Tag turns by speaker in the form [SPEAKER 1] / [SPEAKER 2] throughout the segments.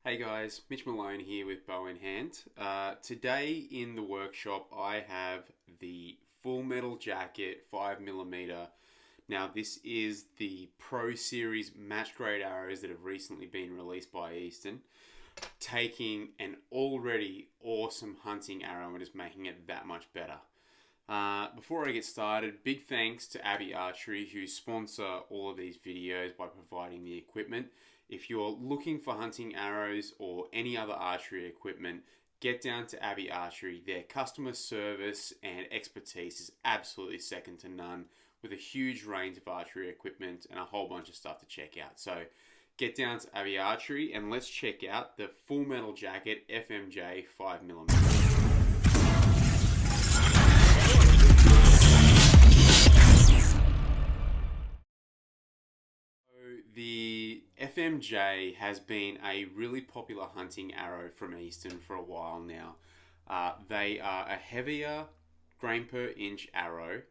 [SPEAKER 1] Hey guys, Mitch Malone here with Bow in Hand. Today in the workshop I have the Full Metal Jacket 5mm. Now this is the Pro Series match grade arrows that have recently been released by Easton, taking an already awesome hunting arrow and just making it that much better. Before I get started, big thanks to Abbey Archery who sponsor all of these videos by providing the equipment. If you're looking for hunting arrows or any other archery equipment, get down to Abbey Archery. Their customer service and expertise is absolutely second to none, with a huge range of archery equipment and a whole bunch of stuff to check out. So get down to Abbey Archery and let's check out the Full Metal Jacket FMJ 5mm. The FMJ has been a really popular hunting arrow from Easton for a while now. They are a heavier grain per inch arrow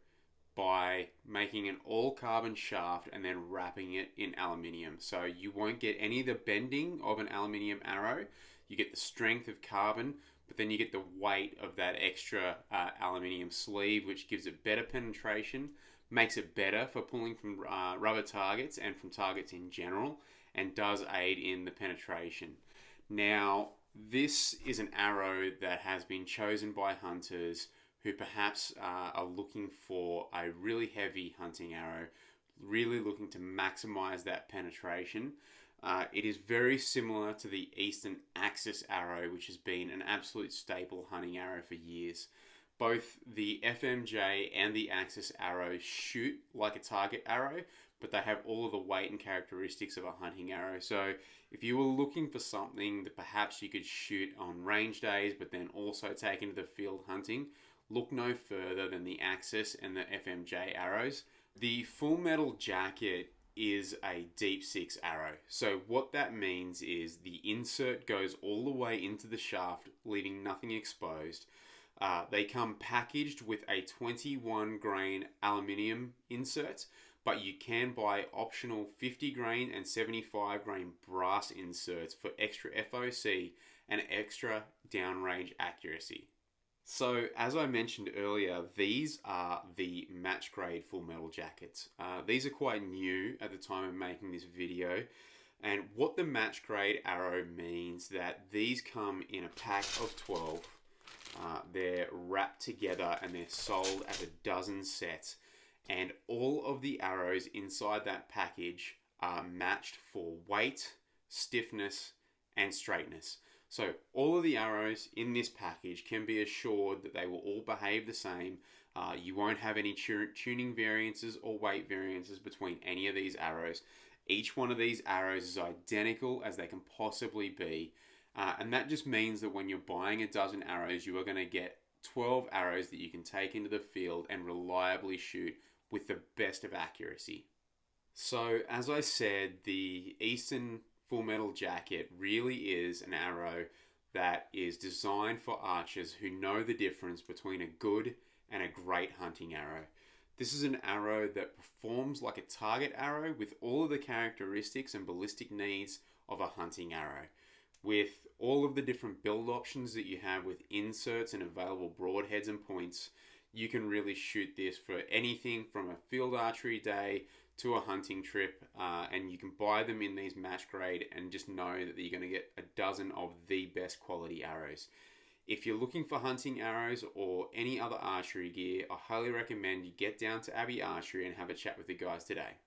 [SPEAKER 1] by making an all carbon shaft and then wrapping it in aluminium. So you won't get any of the bending of an aluminium arrow. You get the strength of carbon, but then you get the weight of that extra aluminium sleeve, which gives it better penetration, makes it better for pulling from rubber targets and from targets in general, and does aid in the penetration. Now, this is an arrow that has been chosen by hunters who perhaps are looking for a really heavy hunting arrow, really looking to maximize that penetration. It is very similar to the Easton Axis arrow, which has been an absolute staple hunting arrow for years. Both the FMJ and the Axis arrow shoot like a target arrow, but they have all of the weight and characteristics of a hunting arrow. So if you were looking for something that perhaps you could shoot on range days, but then also take into the field hunting, look no further than the Axis and the FMJ arrows. The Full Metal Jacket is a deep six arrow. So what that means is the insert goes all the way into the shaft, leaving nothing exposed. They come packaged with a 21 grain aluminium insert, but you can buy optional 50 grain and 75 grain brass inserts for extra FOC and extra downrange accuracy. So as I mentioned earlier, these are the match grade Full Metal Jackets. These are quite new at the time of making this video. And what the match grade arrow means that these come in a pack of 12. They're wrapped together and they're sold as a dozen sets, and all of the arrows inside that package are matched for weight, stiffness, and straightness. So all of the arrows in this package can be assured that they will all behave the same. You won't have any tuning variances or weight variances between any of these arrows. Each one of these arrows is identical as they can possibly be. And that just means that when you're buying a dozen arrows, you are going to get 12 arrows that you can take into the field and reliably shoot with the best of accuracy. So as I said, the Easton Full Metal Jacket really is an arrow that is designed for archers who know the difference between a good and a great hunting arrow. This is an arrow that performs like a target arrow with all of the characteristics and ballistic needs of a hunting arrow. With all of the different build options that you have with inserts and available broadheads and points, you can really shoot this for anything from a field archery day to a hunting trip, and you can buy them in these match grade and just know that you're going to get a dozen of the best quality arrows. If you're looking for hunting arrows or any other archery gear, I highly recommend you get down to Abbey Archery and have a chat with the guys today.